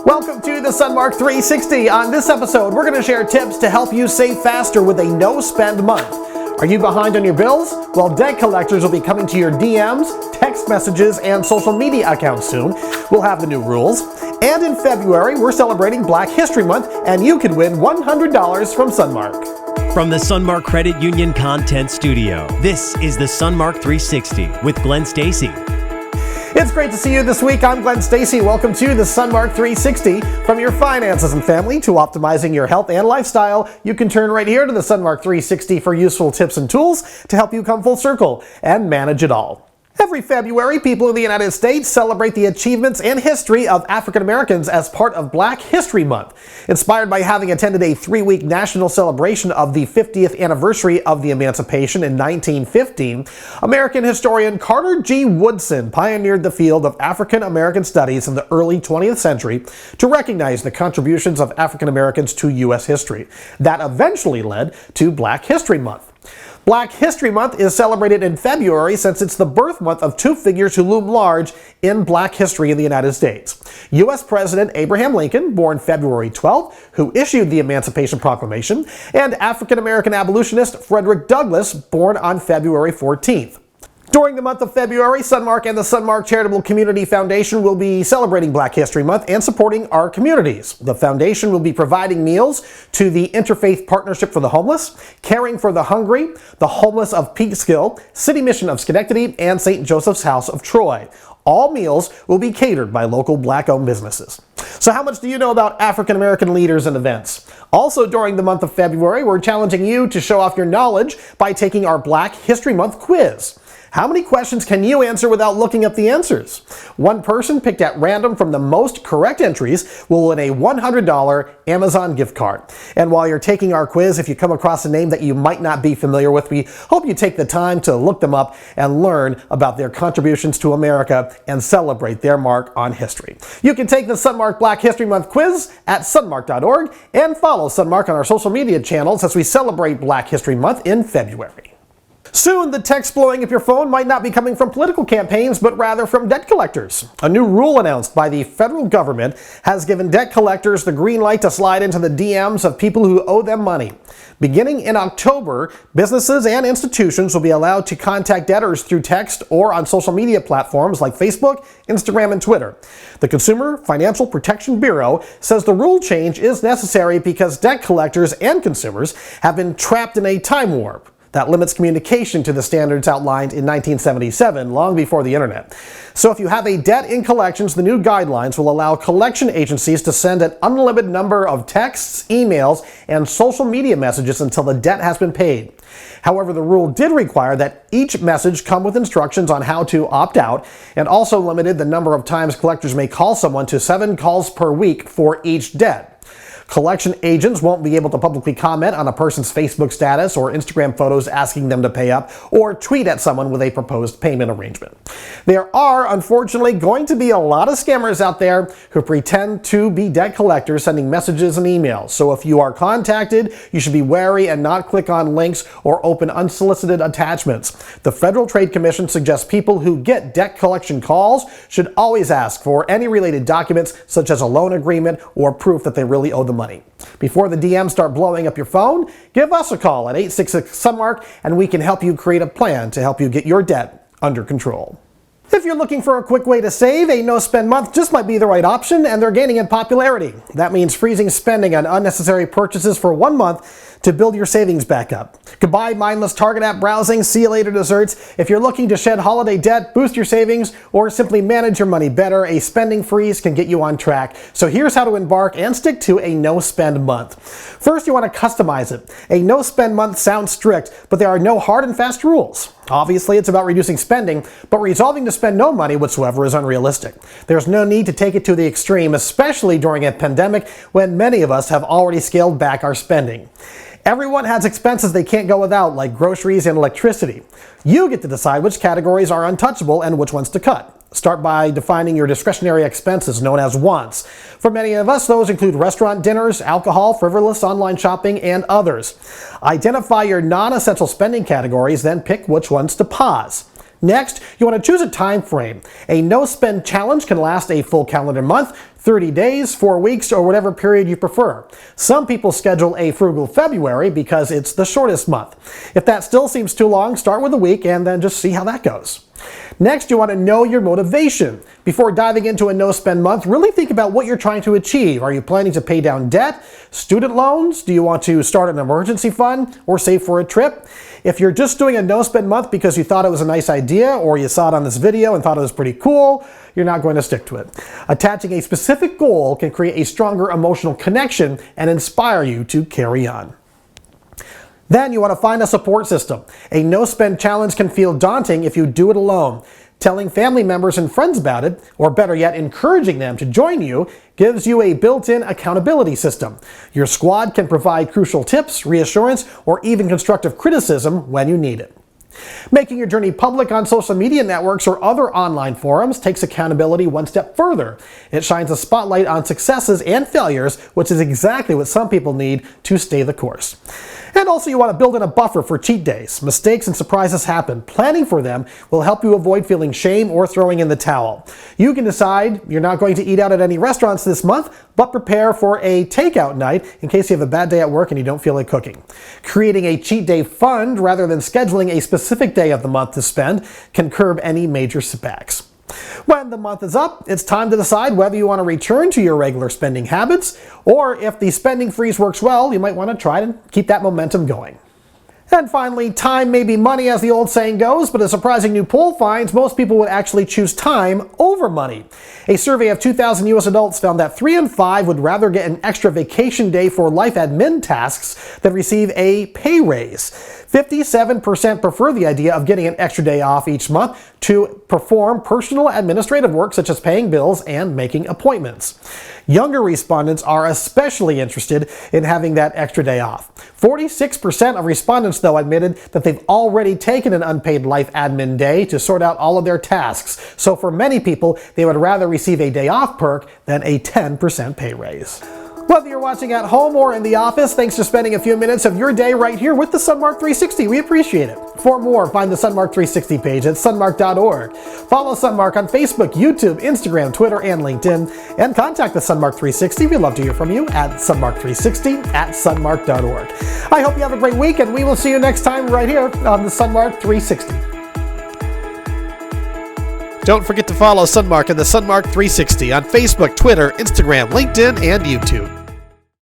Welcome to the Sunmark 360. On this episode, we're going to share tips to help you save faster with a no-spend month. Are you behind on your bills? Well, debt collectors will be coming to your DMs, text messages, and social media accounts soon. We'll have the new rules. And in February, we're celebrating Black History Month, and you can win $100 from Sunmark. From the Sunmark Credit Union Content Studio, this is the Sunmark 360 with Glenn Stacy. It's great to see you this week. I'm Glenn Stacy. Welcome to the Sunmark 360. From your finances and family to optimizing your health and lifestyle, you can turn right here to the Sunmark 360 for useful tips and tools to help you come full circle and manage it all. Every February, people in the United States celebrate the achievements and history of African Americans as part of Black History Month. Inspired by having attended a 3-week national celebration of the 50th anniversary of the emancipation in 1915, American historian Carter G. Woodson pioneered the field of African American studies in the early 20th century to recognize the contributions of African Americans to U.S. history. That eventually led to Black History Month. Black History Month is celebrated in February since it's the birth month of two figures who loom large in Black history in the United States. U.S. President Abraham Lincoln, born February 12th, who issued the Emancipation Proclamation, and African-American abolitionist Frederick Douglass, born on February 14th. During the month of February, Sunmark and the Sunmark Charitable Community Foundation will be celebrating Black History Month and supporting our communities. The foundation will be providing meals to the Interfaith Partnership for the Homeless, Caring for the Hungry, the Homeless of Peekskill, City Mission of Schenectady, and St. Joseph's House of Troy. All meals will be catered by local Black-owned businesses. So how much do you know about African American leaders and events? Also during the month of February, we're challenging you to show off your knowledge by taking our Black History Month quiz. How many questions can you answer without looking up the answers? One person picked at random from the most correct entries will win a $100 Amazon gift card. And while you're taking our quiz, if you come across a name that you might not be familiar with, we hope you take the time to look them up and learn about their contributions to America and celebrate their mark on history. You can take the Sunmark Black History Month quiz at sunmark.org and follow Sunmark on our social media channels as we celebrate Black History Month in February. Soon, the text blowing up your phone might not be coming from political campaigns, but rather from debt collectors. A new rule announced by the federal government has given debt collectors the green light to slide into the DMs of people who owe them money. Beginning in October, businesses and institutions will be allowed to contact debtors through text or on social media platforms like Facebook, Instagram, and Twitter. The Consumer Financial Protection Bureau says the rule change is necessary because debt collectors and consumers have been trapped in a time warp that limits communication to the standards outlined in 1977, long before the internet. So if you have a debt in collections, the new guidelines will allow collection agencies to send an unlimited number of texts, emails, and social media messages until the debt has been paid. However, the rule did require that each message come with instructions on how to opt out, and also limited the number of times collectors may call someone to 7 calls per week for each debt. Collection agents won't be able to publicly comment on a person's Facebook status or Instagram photos asking them to pay up, or tweet at someone with a proposed payment arrangement. There are, unfortunately, going to be a lot of scammers out there who pretend to be debt collectors sending messages and emails. So if you are contacted, you should be wary and not click on links or open unsolicited attachments. The Federal Trade Commission suggests people who get debt collection calls should always ask for any related documents, such as a loan agreement or proof that they really owe the money. Before the DMs start blowing up your phone, give us a call at 866-SUNMARK and we can help you create a plan to help you get your debt under control. If you're looking for a quick way to save, a no-spend month just might be the right option, and they're gaining in popularity. That means freezing spending on unnecessary purchases for 1 month to build your savings back up. Goodbye mindless Target app browsing, see you later desserts. If you're looking to shed holiday debt, boost your savings, or simply manage your money better, a spending freeze can get you on track. So here's how to embark and stick to a no-spend month. First, you want to customize it. A no-spend month sounds strict, but there are no hard and fast rules. Obviously, it's about reducing spending, but resolving to spend no money whatsoever is unrealistic. There's no need to take it to the extreme, especially during a pandemic when many of us have already scaled back our spending. Everyone has expenses they can't go without, like groceries and electricity. You get to decide which categories are untouchable and which ones to cut. Start by defining your discretionary expenses, known as wants. For many of us, those include restaurant dinners, alcohol, frivolous online shopping, and others. Identify your non-essential spending categories, then pick which ones to pause. Next, you want to choose a time frame. A no-spend challenge can last a full calendar month, 30 days, 4 weeks, or whatever period you prefer. Some people schedule a frugal February because it's the shortest month. If that still seems too long, start with a week and then just see how that goes. Next, you want to know your motivation. Before diving into a no-spend month, really think about what you're trying to achieve. Are you planning to pay down debt, student loans? Do you want to start an emergency fund or save for a trip? If you're just doing a no-spend month because you thought it was a nice idea or you saw it on this video and thought it was pretty cool, you're not going to stick to it. Attaching a specific goal can create a stronger emotional connection and inspire you to carry on. Then you want to find a support system. A no-spend challenge can feel daunting if you do it alone. Telling family members and friends about it, or better yet, encouraging them to join you, gives you a built-in accountability system. Your squad can provide crucial tips, reassurance, or even constructive criticism when you need it. Making your journey public on social media networks or other online forums takes accountability one step further. It shines a spotlight on successes and failures, which is exactly what some people need to stay the course. And also you want to build in a buffer for cheat days. Mistakes and surprises happen. Planning for them will help you avoid feeling shame or throwing in the towel. You can decide you're not going to eat out at any restaurants this month, but prepare for a takeout night in case you have a bad day at work and you don't feel like cooking. Creating a cheat day fund rather than scheduling a specific day of the month to spend can curb any major setbacks. When the month is up, it's time to decide whether you want to return to your regular spending habits, or if the spending freeze works well, you might want to try to keep that momentum going. And finally, time may be money, as the old saying goes, but a surprising new poll finds most people would actually choose time over money. A survey of 2,000 U.S. adults found that 3 in 5 would rather get an extra vacation day for life admin tasks than receive a pay raise. 57% prefer the idea of getting an extra day off each month to perform personal administrative work such as paying bills and making appointments. Younger respondents are especially interested in having that extra day off. 46% of respondents, though, admitted that they've already taken an unpaid life admin day to sort out all of their tasks. So for many people, they would rather receive a day off perk than a 10% pay raise. Whether you're watching at home or in the office, thanks for spending a few minutes of your day right here with the Sunmark 360. We appreciate it. For more, find the Sunmark 360 page at sunmark.org. Follow Sunmark on Facebook, YouTube, Instagram, Twitter, and LinkedIn. And contact the Sunmark 360. We'd love to hear from you at sunmark360 at sunmark.org. I hope you have a great week, and we will see you next time right here on the Sunmark 360. Don't forget to follow Sunmark and the Sunmark 360 on Facebook, Twitter, Instagram, LinkedIn, and YouTube.